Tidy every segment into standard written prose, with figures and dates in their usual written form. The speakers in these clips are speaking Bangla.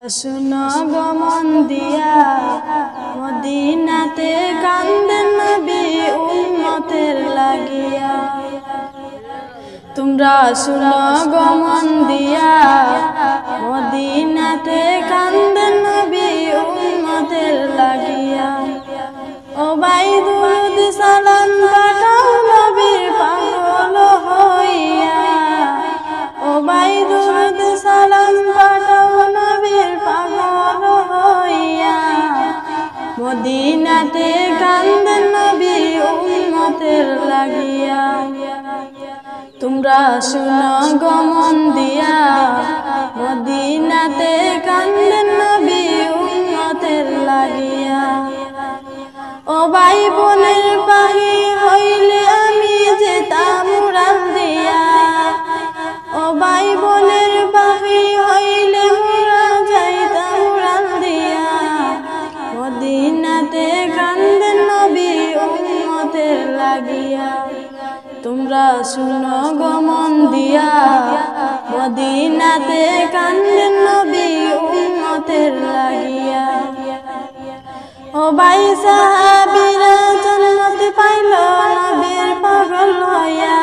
শুনো গো মন দিয়া মদিনাতে কান্দেন নবী উম্মতের লাগিয়া। তোমরা শুনো গো মন দিয়া মদিনাতে কান্দেন নবী উম্মতের লাগিয়া। ও ভাই দুরুদ সালাম পাঠাও নবীর পাগল হইয়া। ও ভাই দুরুদ সালাম পাঠাও নবীর পাগল হইয়া। মদিনাতে কান্দেন নবী উম্মতের লাগিয়া। তোমরা শুনো গো মন দিয়া মদিনাতে কান্দেন নবী উম্মতের লাগিয়া। ও ভাই বোনের পাহি হইলে আমি যেতাম উড়াল দিয়া। ও ভাই বোনের পাহি হইলে মোরা যাইতাম উড়াল দিয়া। মদিনাতে কান্দেন নবী উম্মতের লাগিয়া। তোমরা শুনো গো মন দিয়া মদিনাতে কান্দেন নবী উম্মতের লাগিয়া। ও ভাই সাহাবীরা জান্নাত পাইল নবীর পাগল হইয়া।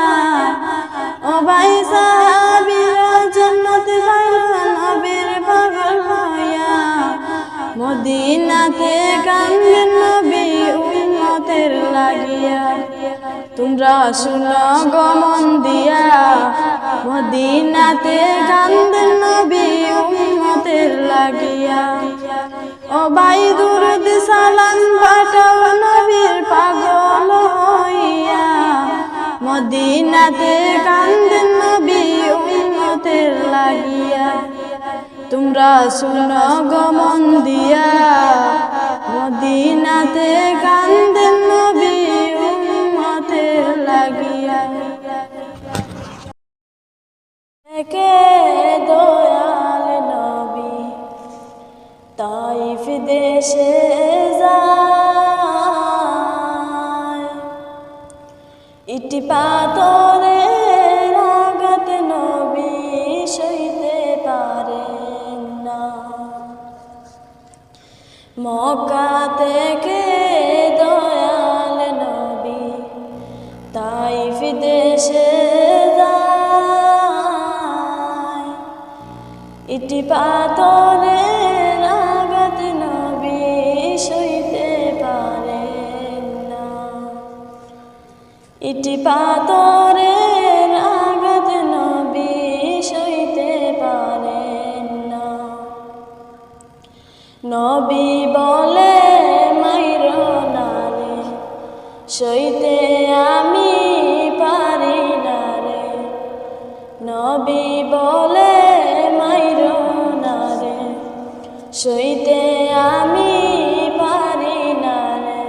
ও ভাই সাহাবীরা জান্নাত পাইল নবীর পাগল হইয়া। মদিনাতে কান্দেন নবী উম্মতের লাগিয়া। তোমরা শুনো গো মন দিয়া মদিনাতে কান্দেন নবী উম্মতের লাগিয়া। ও ভাই দুরুদ সালাম পাঠাও নবীর পাগল হইয়া। মদিনাতে কান্দেন নবী উম্মতের লাগিয়া। তোমরা শুনো গো মন দিয়া মদিনাতে কান্দেন নবী উম্মতের লাগিয়া। কে দয়াল নবী তাইফ দেশে যায়। ইটি পাথরের আঘাত নবী সইতে পারেন না। মক্কা থেকে দয়াল নবী তাইফ দেশে যায়। ইটি পাথরের আঘাত নবী সইতে পারেন না। ইটি পাথরের আঘাত নবী সইতে পারেন না। নবী বলে মাইরো না রে সইতে আমি পারি না রে। নবী বলে মাইরো না রে সইতে আমি পারি না রে।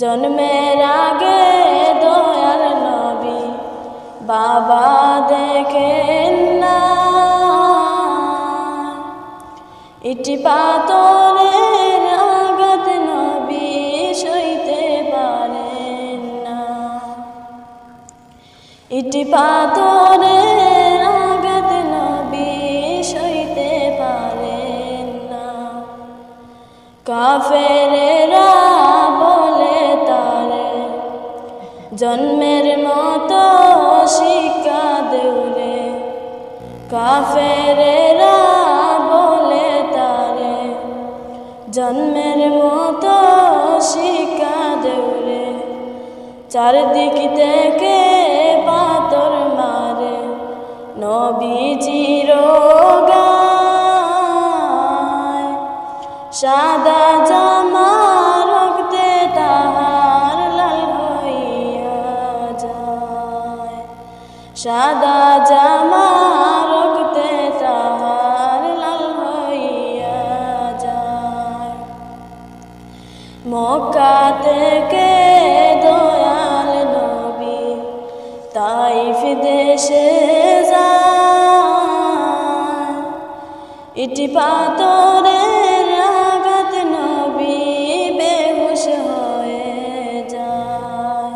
জন্মের আগে দয়াল নবী বাবা দেখেন না। ইটি পাথরের আঘাত নবী সইতে পারেন না। ইটি পাথরের আঘাত নবী সইতে পারেন না। কাফেরেরা বলে তারে জন্মের মতো শিক্ষা দেও রে। কাফেরেরা বলে তারে জন্মের মতো শিক্ষা দেও রে। চারদিক থেকে পাথর মারে নবীজির গায়। সাদা জামা রক্তে তাহার লাল হইয়া যায়। সাদা জামা রক্তে তাহার লাল হইয়া যায়। মক্কা থেকে দয়াল নবী তাইফ দেশে যায়। ইটি পাথরের আঘাত নবী বেহুশ হয়ে যায়।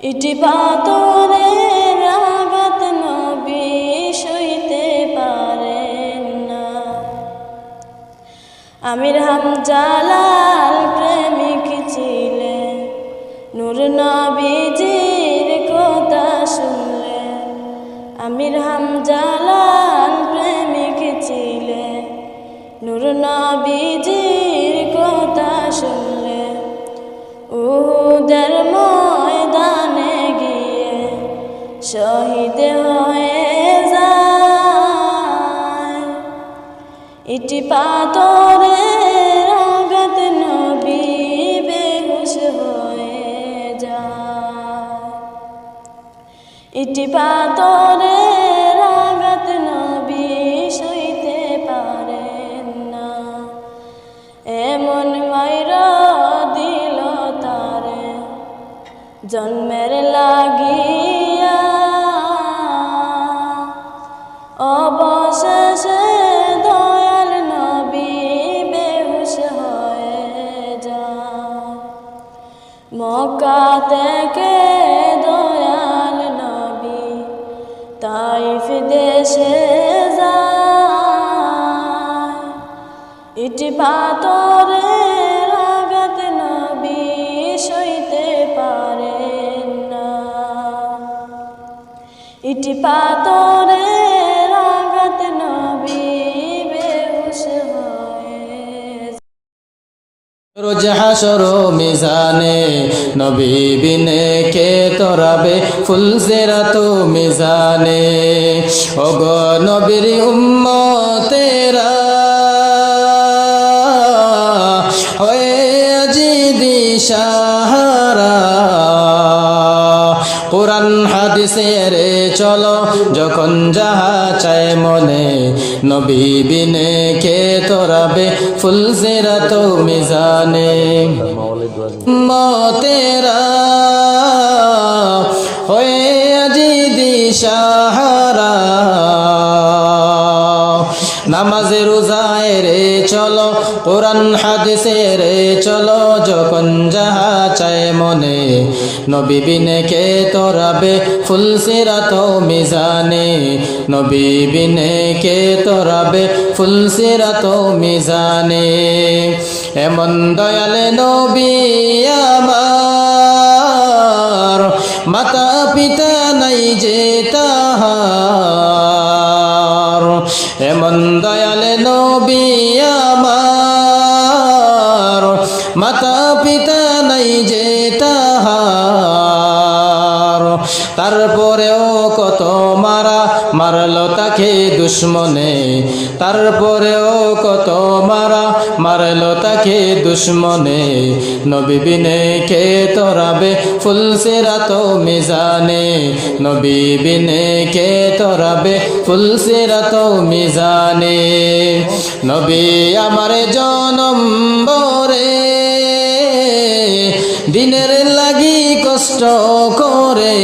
ইটি পাথরের আঘাত নবী সইতে পারেন না। আমির হামজালাল প্রেমিক ছিলেন, নূর নবীজির কথা শুনলে। আমির হামজালাল প্রেমিক ছিলেন, নূর নবীজির কথা শুনলে। উহুদের ময়দানে গিয়ে শহীদ হয়ে যায়, ইটি পাথরের আঘাত নবী বেহুশ হয়ে যায়। ইটি পাথরের আঘাত নবী সইতে পারেন না, এমন মাইরা দিল তারে জন্মের লাগিয়া। অবশেষে দয়াল নবী বেহুশ হয়ে যায়। মক্কা থেকে দয়াল নবী তাইফ দেশে যায়, ইটি পাথরের আঘাত নবী সইতে পারেন না, ইটি পাথরের আঘাত নবী বেহুশ হয়ে। রোজ হাসর মিজানে নবী বিনে কে তোরাবে ফুলসিরাত মিজানে। ওগো নবীর উম্মতেরা হয়ে আজি দিশাহারা, কুরআন হাদিসের চলো যখন যাহা চায় মনে, নবী বিনে কে তোরাবে ফুলসিরাত মিজানে। উম্মতেরা হয়ে আজি দিশাহারা, নামাজে রোজায় রে চলো, কোরআন হাদিসে রে চলো যখন যাহা চায় মনে, নবী বিনে কে তোরাবে ফুলসিরাত মিজানে। নবী বিনে কে তোরাবে ফুলসিরাত মিজানে। এমন দয়াল নবী আমার, মাতা পিতা নাই যে তাহার। এমন দয়াল নবী আমার, মাতা পিতা নাই যে তাহার। তারপরেও কত মারা মারলো তাকে দুশ্মনে, তারপরেও কত মারা মারলো তাকে দুশ্মনে, নবী বিনে কে তোরাবে ফুলসিরাত মিজানে। নবী বিনে কে তোরাবে ফুলসিরাত মিজানে। নবী আমার জনম বরে দিনের লাগি কষ্ট করে,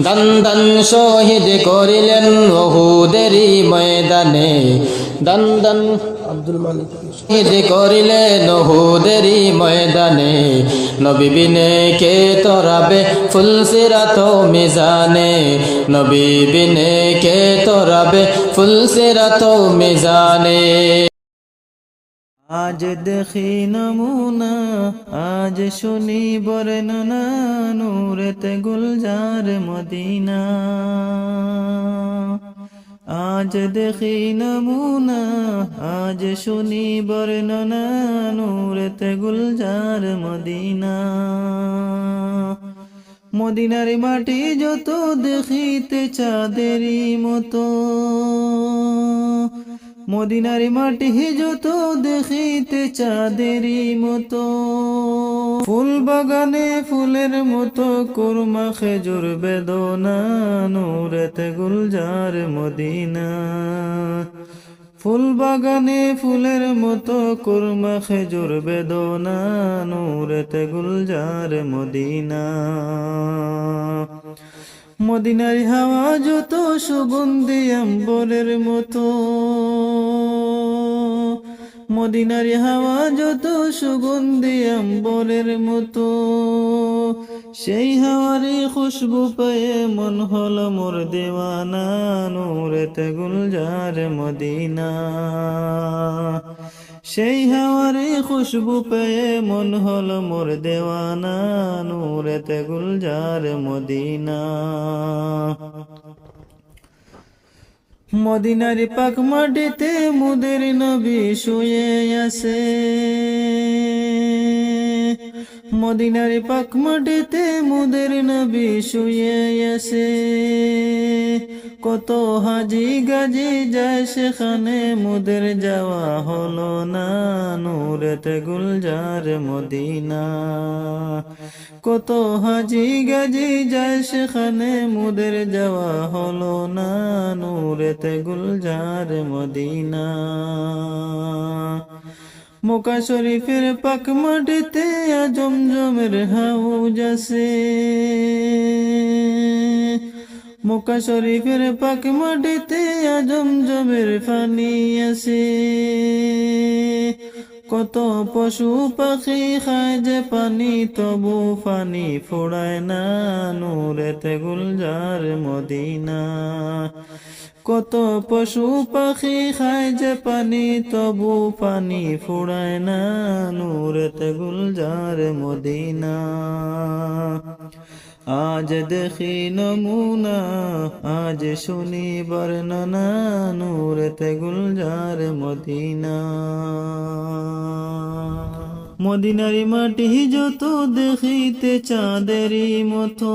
দান দান শহীদ করিলেন উহুদেরই ময়দানে। দান দান আব্দুল মালিক শহীদ করিলেন উহুদেরই ময়দানে, নবী বিনে কে তোরাবে ফুলসিরাত মিজানে। নবী বিনে কে তোরাবে ফুলসিরাত মিজানে। আজ দেখি নমুনা, আজ শুনি বর্ণনা, নূরেতে গুলজার মদিনা। আজ দেখি নমুনা, আজ শুনি বর্ণনা, নূরেতে গুলজার মদিনা। মদিনার মাটি যত দেখিতে চাঁদেরই মতো, মদিনার মাটি যত দেখিতে চাঁদেরই মতো। ফুল বাগানে ফুলের মতো কুরমা খেজুর বেদনা, নূরেতে গুলজার মদিনা। ফুল বাগানে ফুলের মতো কুরমা খেজুর বেদনা, নূরেতে গুলজার মদিনা। মদিনার হাওয়া যত সুগন্ধি আম্বরের মতো, মদিনার হাওয়া যত সুগন্ধি আম্বরের মতো, সেই হাওয়ারি খুশবু পেয়ে মন হলো মোর দেওয়ানা, নূরেতে গুলজার মদিনা। সেই হাওয়ারি খুশবু পেয়ে মন হলো মোর দেওয়ানা, নূরেতে গুলজার মদিনা। মদিনার পাক মাটিতে মুদের নবী শুয়ে আছে, মদিনার পাক মাটিতে মুদের নবী শুয়ে আছে। কত হাজি গাজি যায় সেখানে মুদের যাওয়া হলো না, নূরেতে গুলজার মদিনা। কত হাজি গাজি যায় সেখানে মুদের যাওয়া হলো না, নূরেতে গুলজার মদিনা। মক্কা শরীফের পাক মাটিতে জমজমের হাউজ আছে, মক্কা শরীফের পাক মাটিতে জমজমের পানি আছে। কত পশু পাখি খায় যে পানি, তবু পানি ফোড়ায় না, নূরেতে গুলজার মদিনা। কত পশু পাখি খায় যে পানি, তবু পানি ফুরায় না, নূরেতে গুলজার মদিনা। আজ দেখি নমুনা, আজ শুনি বর্ণনা, নূরেতে গুলজার মদিনা। মদিনারি মাটি যত দেখিতে চাঁদেরই মতো,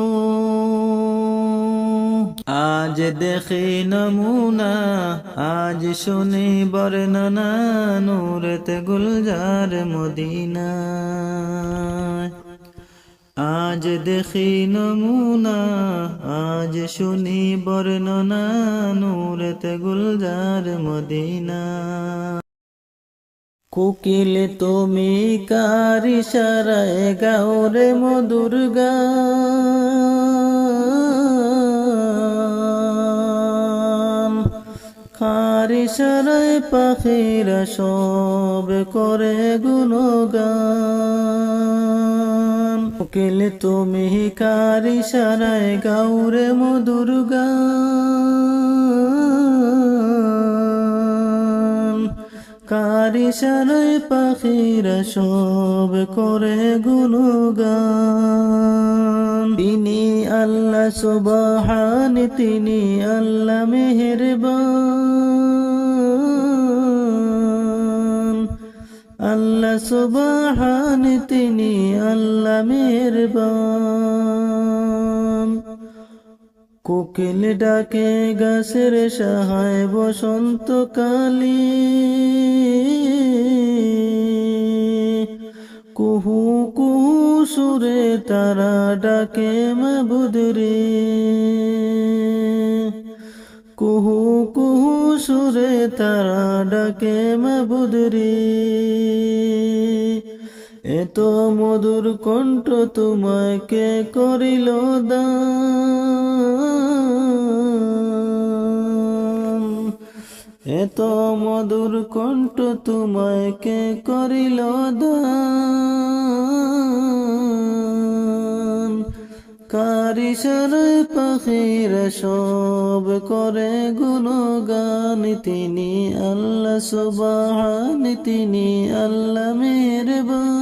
আজ দেখি নমুনা, আজ শুনি বর্ণনা, নূরেতে গুলজার মদিনা। আজ দেখি নমুনা, আজ শুনি বর্ণনা, নূরেতে গুলজার মদিনা। কোকিল তুমি কার ইশারায় গাও রে মধুর গান, কার ইশারায় পাখিরা সব করে গুণগান। কোকিল তুমি কার ইশারায় গাও রে মধুর গান, কার ইশারায় পাখিরা সব করে গুণগান। তিনি আল্লাহ সুবহান, তিনি আল্লাহ মেহেরবান, আল্লাহ সুবহান, তিনি আল্লাহ মেহেরবান। কোকিল ডাকে গাছের সাহায় বসন্তকালী, কুহু কুহু সুরে তারা ডাকে মাবুদ রে, কুহু কুহু সুরে তারা ডাকে মাবুদ রে। এত মধুর কণ্ঠ তোমায় কে করিল দান, এত মধুর কণ্ঠ তোমায় কে করিল দান। কার ইশারায় পাখিরা সব করে গুণগান, তিনি আল্লাহ সুবহান, তিনি আল্লাহ মেহেরবান,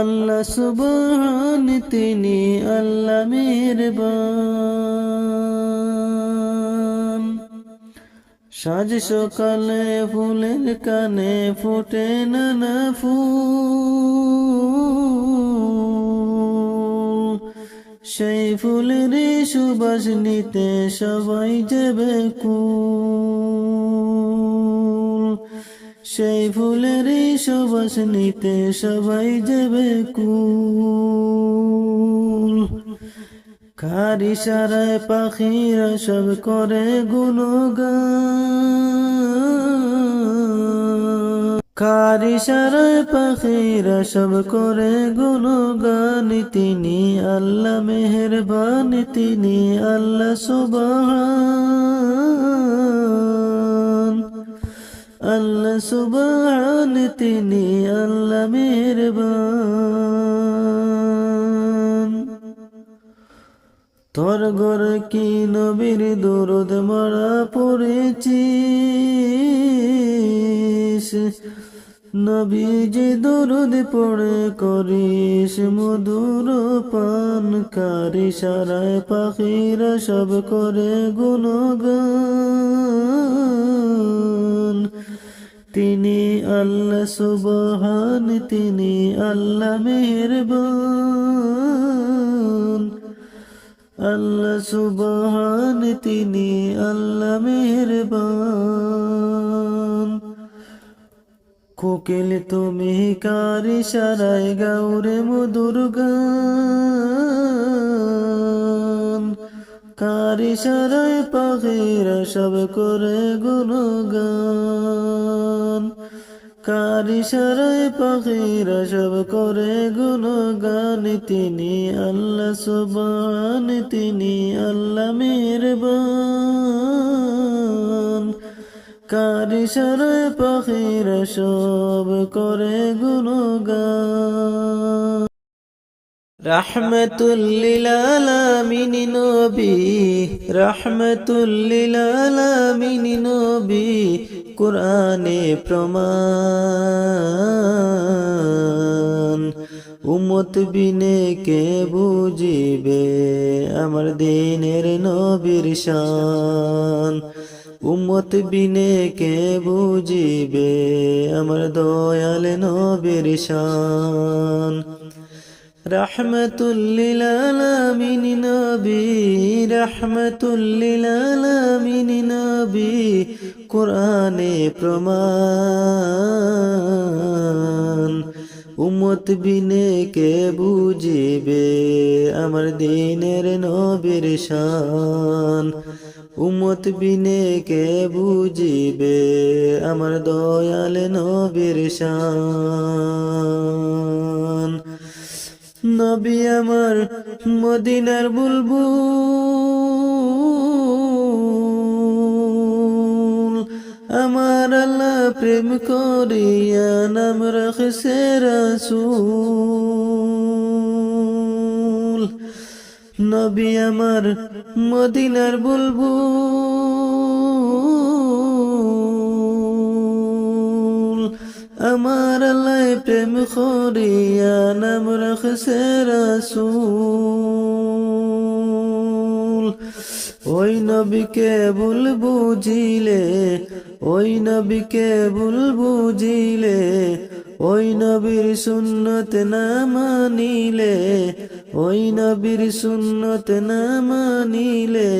আল্লাহ সুবহান, তিনি আল্লাহ মেহেরবান। সাজ সকালে ফুলের কানে ফোটে নানা ফুল, সেই ফুলের সুবাস নিতে সবাই যাবে কুল, সেই ফুলের সুবাস নিতে সবাই যাবে কুল। কার ইশারায় পাখিরা সব করে গুণগান, কার ইশারায় পাখিরা সব করে গুণগান, তিনি আল্লাহ মেহেরবান, তিনি আল্লাহ সুবহান, সুবহান তিনি আল্লাহ মেহেরবান। তোর ঘরে কি নবীর দরুদ মারা পড়েছিস? নবীজি দরুদ পড়ে করিস মধুর পান। কারি সারায় পাখিরা সব করে গুণগান। তিনি আল্লাহ সুবহান তিনি আল্লাহ মেহেরবান। আল্লাহ সুবহান তিনি আল্লাহ মেহেরবান। কোকিল তুমি কার ইশারায় গাওরে মধুর গান। কার ইশারায় পাখিরা সব করে গুণগান। কার ইশারায় পাখিরা সব করে গুণগান। তিনি আল্লাহ সুবহান তিনি আল্লাহ মেহেরবান। কার ইশারায় পাখিরা সব করে গুণগান। রাহমাতুল লিল আলামিন নবী, রাহমাতুল লিল আলামিন নবী, কুরআনে প্রমাণ। উম্মত বিনে কে বুঝিবে আমার দিনের নবীর শান। উম্মত বিনে কে বুঝিবে আমার দয়াল নবীর শান। রাহমাতুল লিল আলামিন নবী, রাহমাতুল লিল আলামিন নবী, কুরআনে প্রমাণ। উম্মত বিনে কে বুঝিবে আমার দিনের নবীর শান। উম্মত বিনে কে বুঝিবে আমার দয়াল নবীর শান। নবী আমার মদিনার বুলবুল। আমার আল্লাহ প্রেম করিয়া নাম রাখছে রাসূল। নবী আমার মদিনার বুলবুল। আমার আল্লাহ প্রেম করিয়া নাম রাখছে রাসূল। ওই নবীকে ভুল বুঝিলে, ওই নবীকে ভুল বুঝিলে, ওই নবীর সুন্নত না মানিলে, ওই নবীর সুন্নত না মানিলে,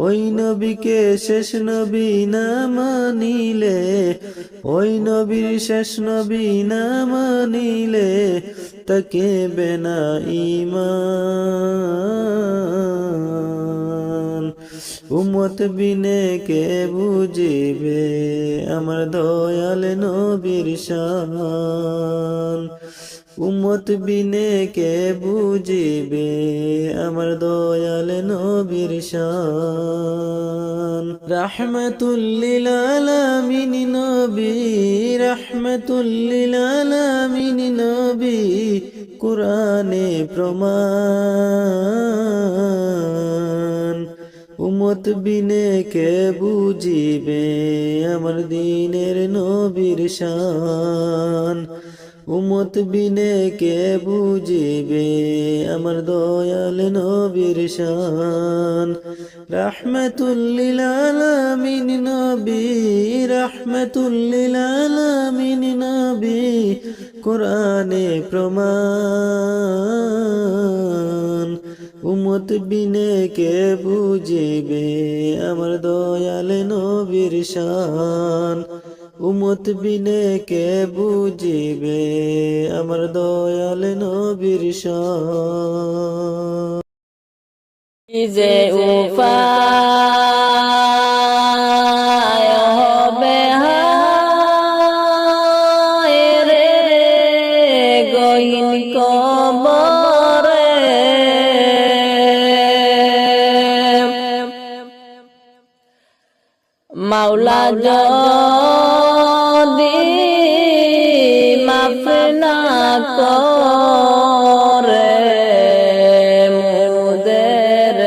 ওই নবীকে শেষ নবী না মানিলে, ওই নবীর শেষ নবী না মানিলে তাকে বেনা ঈমান। উম্মত বিনে কে বুঝিবে আমার দয়াল নবীর শান। উম্মত বিনে কে বুঝিবে আমার দয়াল নবীর শান। রাহমাতুল লিল আলামিন নবী, রাহমাতুল লিল আলামিন নবী, কুরআনে প্রমাণ। উম্মত বিনে কে বুঝিবে আমার দিনের নবীর শান। উম্মত বিনে কে বুঝিবে আমার দয়াল নবীর শান। রাহমাতুল লিল আলামিন নবী, রাহমাতুল লিল আলামিন নবী, কুরআনে প্রমাণ। উম্মত বিনে কে বুঝিবে আমার দয়াল নবীর শান। উম্মত বিনে কে বুঝিবে আমার দয়াল নবীর শান। যে উপায় হবে হায় রে গহীন কবরে, মাওলা যদি মাফ না করে মোদের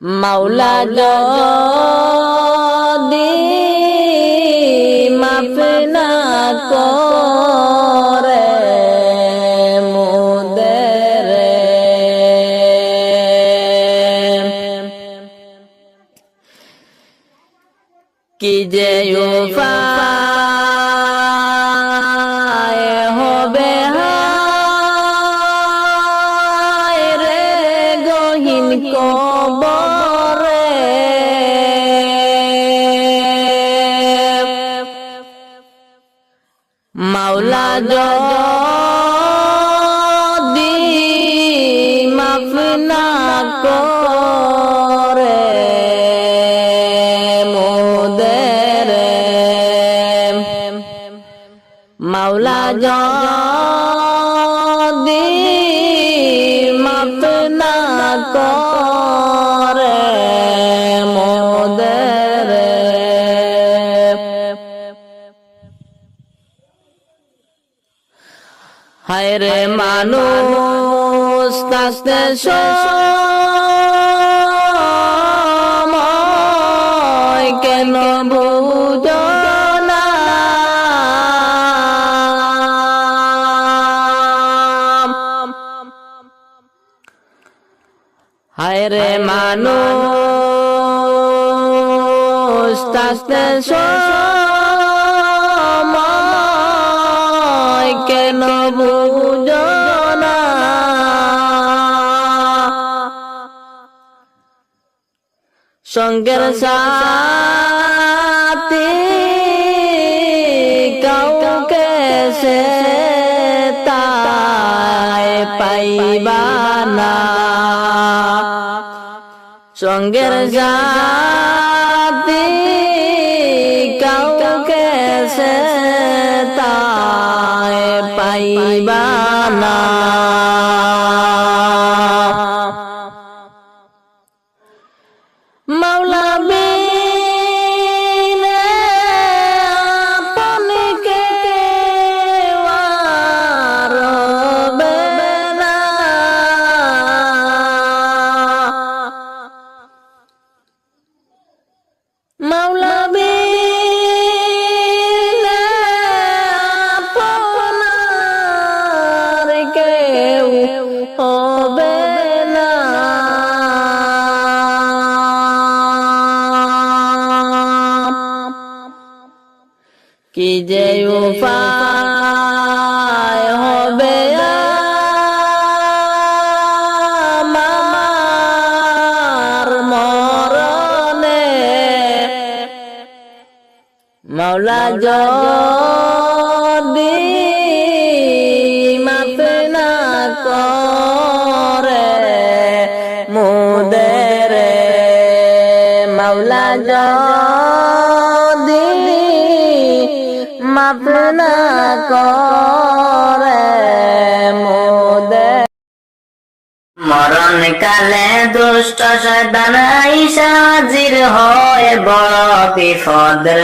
মাওলা যদি মাফ না করে মোদের কি যে উপায় হবে হায় রে গহীন কবরে মাওলা যদি মাফ না করে মোদের মাওলা যদি মাফ না করে মোদের হায় রে মানুষ থাকতে সময় কেন বুঝো না হায় রে মানুষ থাকতে সময় কেন বুঝো না সঙ্গের সাথী কাউকে সে তাই পাইবা না সঙ্গের সাথী কাউকে সে তাই পাইবা না মাওলা বিনে আপন কেউ আর রবে না মাওলা বিনে আপন আর কেউ হবে না কি যে উপায় হবে আমার মরণে মাওলা যদি মাফ না করে মোদের মাওলা যদি মাফ না করে মোদের মরণ কালে দুষ্ট শয়তান আইসা হাজির হয় বড় বিপদের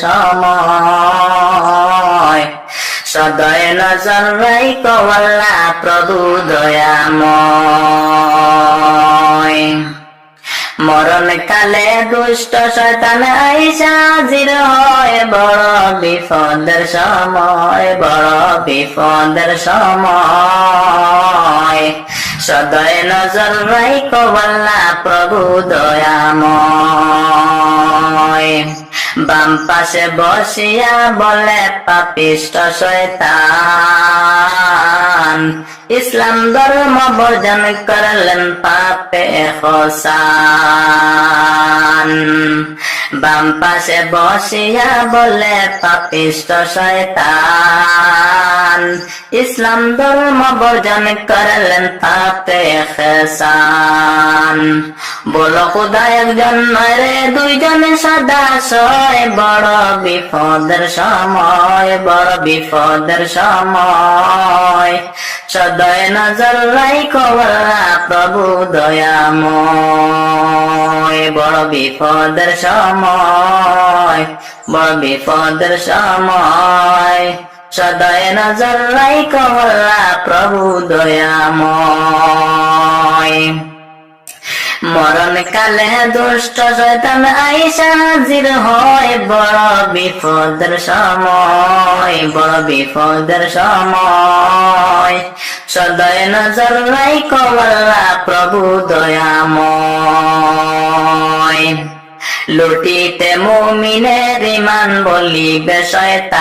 সময় সদয় নজর রাখো আল্লাহ প্রভু দয়াময় মরণ কালে দুষ্ট শয়তান আইসা হাজির হয় বড় বিপদের সময় সদয় নজর রাখো আল্লাহ প্রভু দয়াময় বাম পাশে বসিয়া বলে পাপিষ্ট শয়তান ইসলাম ধর্ম বর্জন করলেন পাপে খোসান বাম পাশে বসিয়া বলে পাপিষ্ট শয়তান ইসলাম ধর্ম বর্জন করলেন পাপে খোসান বলো খোদা একজন নয় রে দুইজন সদা সয় বড় বিপদের সময় সদয় নজর রাইখো আল্লাহ প্রভু দয়াময়। বড় বিপদের সময়, বড় বিপদের সময়, সদয় নজর রাইখো আল্লাহ প্রভু দয়াময়। মরণ কালে দুষ্ট শয়তান আইসা হাজির হয়, বড় বিপদের সময়, বড় বিপদের সময়, সদয় নজর রাইখো আল্লাহ প্রভু দয়াময়। লুটিতে মুমিনের ঈমান বলিবে শয়তান,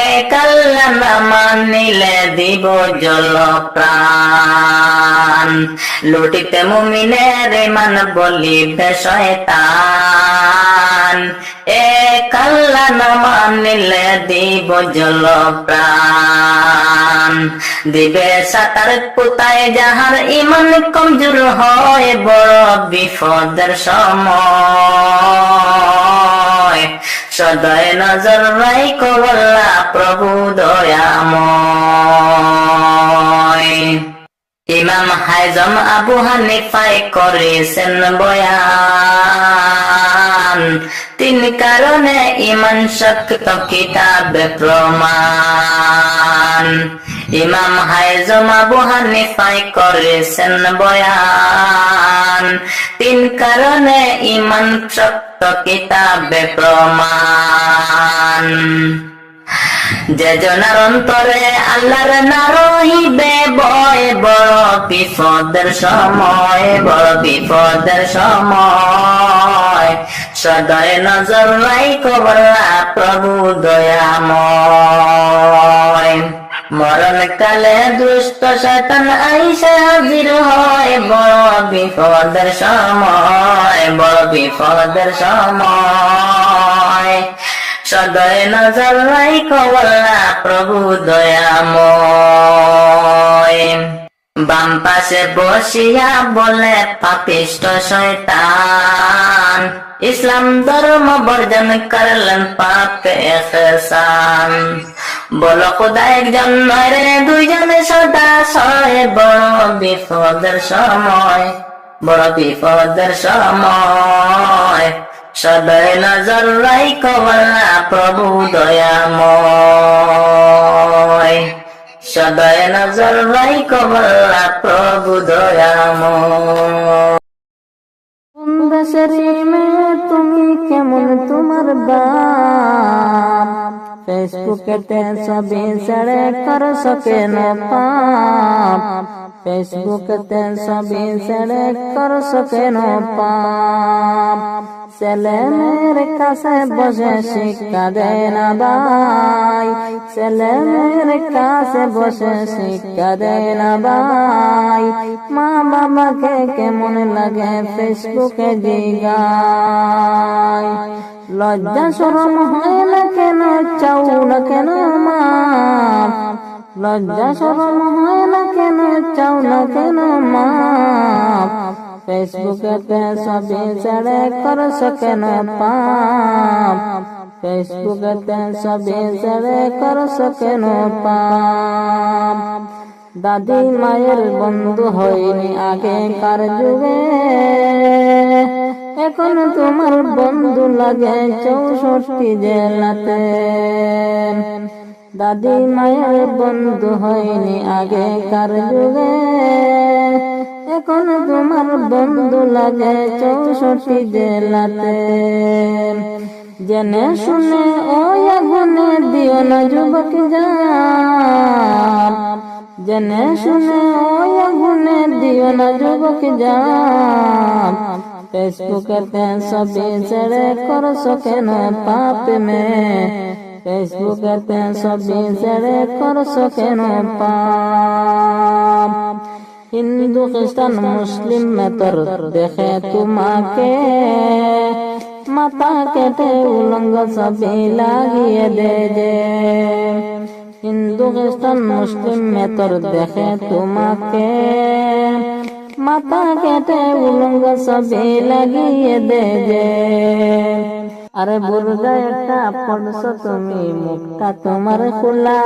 এক আল্লাহ না মানিলে দিব জল প্রাণ। লুটিতে মুমিনের ঈমান বলিবে শয়তান, এক আল্লাহ না মানিলে দিব জল প্রাণ। দিবে সাতার পুতায় যাহার ঈমান কমজোর হয়, বড় বিপদের সময়, সদয় নজর রাইখো আল্লাহ প্রভু দয়াময়। ইমাম হাজম আবু হানিফায় করেছেন বয়ান, তিন কারণে ঈমান শক্ত কিতাবে প্রমাণ। ইমাম হাজম আবু হানিফায় করেছেন বয়ান, তিন কারণে ঈমান শক্ত কিতাবে প্রমাণ। যে জনার অন্তরে আল্লাহর না রহিবে ভয়, বড় বিপদের সময়, বড় বিপদের সময়, সদয় নজর রাইখো আল্লাহ প্রভু দয়াময়। মরণ কালে দুষ্ট শয়তান আইসা হাজির হয়, বড় বিপদের সময়, বড় বিপদের সময়, সদয় নজর রাইখো আল্লাহ প্রভু দয়াময়। বাম পাশে বসিয়া বলে পাপিষ্ট শয়তান, ইসলাম ধর্ম বর্জন করলেন পাপে ইহসান। বলো খোদা একজন নয় রে দুইজনে সদা সয়, বড় বিপদের সময়, বড় বিপদের সময়, সদয় নজর রাইখো আল্লাহ প্রভু দয়াময়। সদয় নজর রাইখো আল্লাহ প্রভু দয়াময়। দেশের মেয়ে তুমি কেমন তোমার বাপ, ফেসবুকেতে ছবি ছেড়ে করছো কেন পাপ, ফেসবুকেতে ছবি ছেড়ে করছো কেন পাপ। ছেলে মেয়ের কাছে বসে শিক্ষা দেয় না ভাই, ছেলে মেয়ের কাছে বসে শিক্ষা দেয় না ভাই। মা বাবাকে কেমন লাগে ফেসবুকে জিগায়, লজ্জা শরম হয় না কেন চাও না কেন মাপ, লজ্জা শরম হয় না কেন চাও না কেন মাপ। ফেসবুকেতে ছবি ছেড়ে করছো কেন পাপ, ফেসবুকেতে ছবি ছেড়ে করছো কেন পাপ। দাদি মায়ের বন্ধু হয়নি আগেকার যুগে, এখন তোমার বন্ধু লাগে 64 জেলাতে। দাদি মায়ের বন্ধু হয়নি আগেকার যুগে, এখন তোমার বন্ধু লাগে 64 জেলাতে। জেনে শুনে ওই আগুনে দিও না যুবক জান, জেনে শুনে ওই আগুনে দিও না যুবক জান। ফেসবুকেতে ছবি ছেড়ে করছো কেন পাপ মে, ফেসবুকেতে ছবি ছেড়ে করছো কেন পাপ। হিন্দু খ্রিস্টান মুসলিম মেতর দেখে তোমাকে, মাথা কেটে উলঙ্গ ছবি লাগিয়ে দে যে। হিন্দু খ্রিস্টান মুসলিম মেতর দেখে তোমাকে, মাথা কেটে উলঙ্গ ছবি লাগিয়ে দে যে। আরে বুর্গা একটা পড়ছো তুমি, মুখটা তোমার খোলা,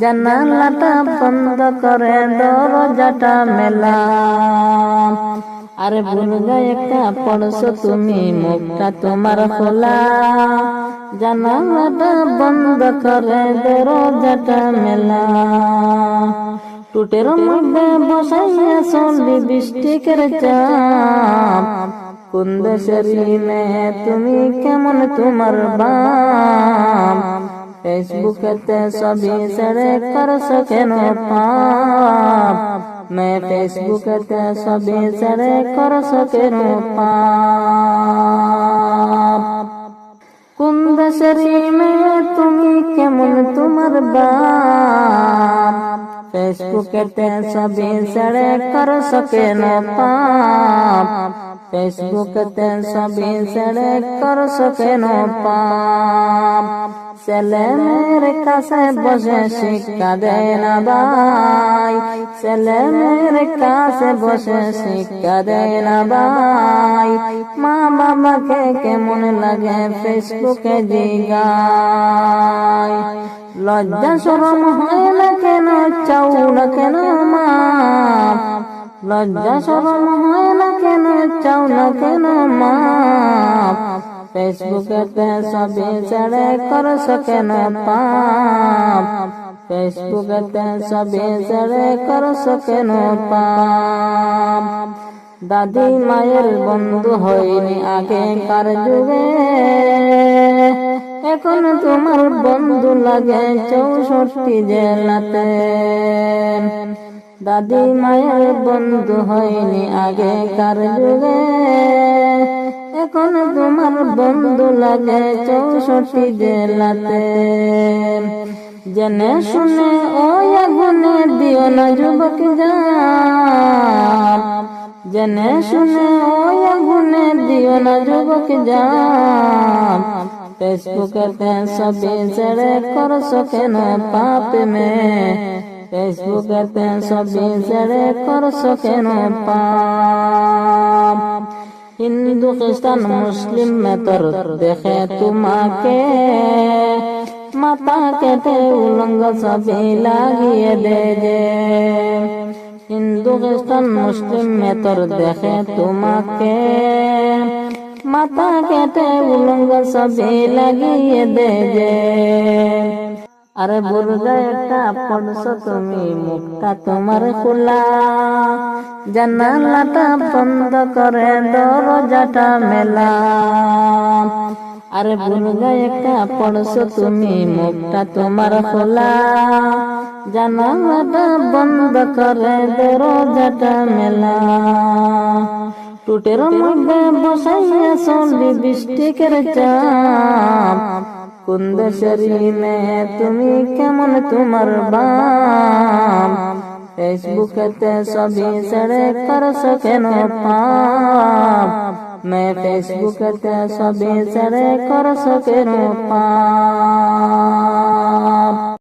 জানালাটা বন্ধ করে দরজাটা মেলা। আরে বুর্গা একটা পড়ছো তুমি, মুখটা তোমার খোলা, জানালাটা বন্ধ করে দরজাটা মেলা। টুটের মধ্যে বসাইয়াছ লিপস্টিকের চাপ, কোন দেশের মেয়ে তুমি, কেমন তোমার বাপ? ফেসবুকেতে ছবি ছেড়ে করছো কেন পাপ? मैं ফেসবুকেতে ছবি ছেড়ে করছো কেন পাপ? কোন দেশের মেয়ে তুমি, কেমন তোমার বাপ? ফেসবুকেতে ছবি ছেড়ে করছো কেন পাপ? ফেসবুকেতে ছবি ছেড়ে করছো কেন পাপ? ছেলে মেয়ের কাছে বসে শিক্ষা দেয় না ভাই, ছেলে মেয়ের কাছে বসে শিক্ষা দেয় না ভাই। মা বাবাকে কেমন লাগে ফেসবুকে জিগায়, লজ্জা শরম হয় না কেন, চাও না কেন মাপ? লজ্জা শরম হয় না কেন, চাও না কেন মাপ? ফেসবুকেতে ছবি ছেড়ে করছো কেন পাপ? ফেসবুকেতে ছবি ছেড়ে করছো কেন পাপ? দাদি মায়ের বন্ধু হয়নি আগেকার যুগে, এখন তোমার বন্ধু লাগে 64 জেলাতে। দাদি মায়ের বন্ধু হয়নি আগেকার যুগে, এখন তোমার বন্ধু লাগে 64 জেলাতে। জেনে শুনে ওই আগুনে দিও না যুবক জান, জেনে শুনে ওই আগুনে দিও না যুবক জান। ফেসবুকেতে ছবি ছেড়ে করছো কেন পাপ মে? ফেসবুকেতে ছবি ছেড়ে করছো কেন পাপ? হিন্দু খ্রিস্টান মুসলিম মেতর দেখে তোমাকে, মাথা কেটে উলঙ্গ ছবি লাগিয়ে দে যে। হিন্দু খ্রিস্টান মুসলিম মেতর দেখে তোমাকে, মাথা কেটে উলঙ্গ ছবি লাগিয়ে দে যে। আরে বুর্গা একটা পড়ছো তুমি, মুখটা তোমার খোলা, জানালাটা বন্ধ করে দরজাটা মেলা। আরে বুর্গা একটা পড়ছো তুমি, মুখটা তোমার খোলা, জানালাটা বন্ধ করে দরজাটা মেলা। টুটের মধ্যে বসাইয়াছ লিপস্টিকের চাপ, কোন দেশের মেয়ে তুমি, কেমন তোমার বাপ? ফেসবুকেতে ছবি ছেড়ে করছো কেন পাপ? मैं ফেসবুকেতে ছবি ছেড়ে করছো কেন পাপ?